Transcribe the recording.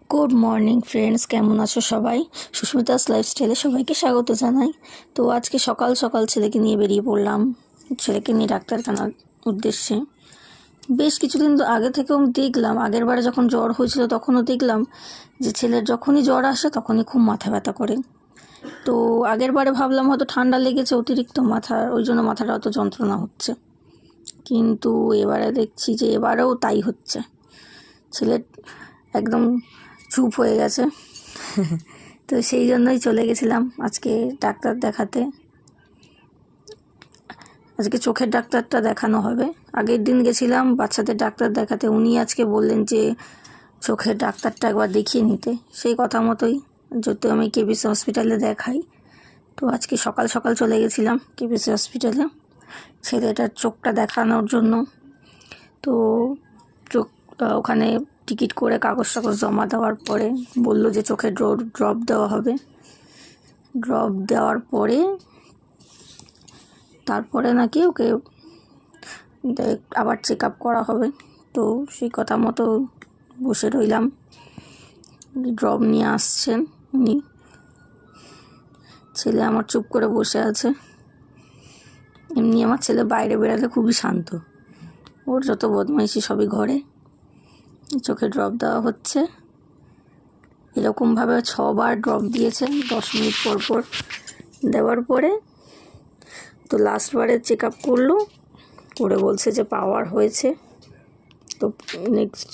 Good morning friends, কেমন আছো সবাই? সুস্মিতাস লাইফস্টাইলে সবাইকে স্বাগত জানাই। তো আজকে সকাল সকাল ছেলেকে নিয়ে বেরিয়ে পড়লাম, ছেলেকে নিয়ে ডাক্তারখানার উদ্দেশ্যে। বেশ কিছুদিন তো আগে থেকেও দেখলাম, আগের বারে যখন জ্বর হয়েছিল তখনও দেখলাম যে ছেলের যখনই জ্বর আসে তখনই খুব মাথা ব্যথা করে। তো আগের বারে ভাবলাম হয়তো ঠান্ডা লেগেছে অতিরিক্ত মাথার, ওই জন্য মাথাটা অত যন্ত্রণা হচ্ছে। কিন্তু এবারে দেখছি যে এবারেও তাই হচ্ছে, ছেলের একদম চুপ হয়ে গেছে। তো সেই জন্যই চলে গেছিলাম আজকে ডাক্তার দেখাতে। আজকে চোখের ডাক্তারটা দেখানো হবে। আগের দিন গেছিলাম বাচ্চাদের ডাক্তার দেখাতে, উনি আজকে বললেন যে চোখের ডাক্তারটা একবার দেখিয়ে নিতে। সেই কথা মতোই যদি আমি কেবিসি হসপিটালে দেখাই, তো আজকে সকাল সকাল চলে গেছিলাম কেবিসি হসপিটালে ছেলেটার চোখটা দেখানোর জন্য। তো চোখ ওখানে টিকিট করে কাগজ জমা দেওয়ার পরে বললো যে চোখের ড্রপ দেওয়া হবে। ড্রপ দেওয়ার পরে তারপরে নাকি ওকে আবার চেক আপ করা হবে। তো সেই কথা মতো বসে রইলাম, ড্রপ নিয়ে আসছেন উনি। ছেলে আমার চুপ করে বসে আছে। এমনি আমার ছেলে বাইরে বেরালে খুবই শান্ত, ওর যত বদমাইশি সবই ঘরে। চোখে ড্রপ দেওয়া হচ্ছে, এরকমভাবে 6 বার ড্রপ দিয়েছে 10 মিনিট পর পর দেওয়ার পরে। তো লাস্টবারে চেক আপ করলো, করে বলছে যে পাওয়ার হয়েছে। তো নেক্সট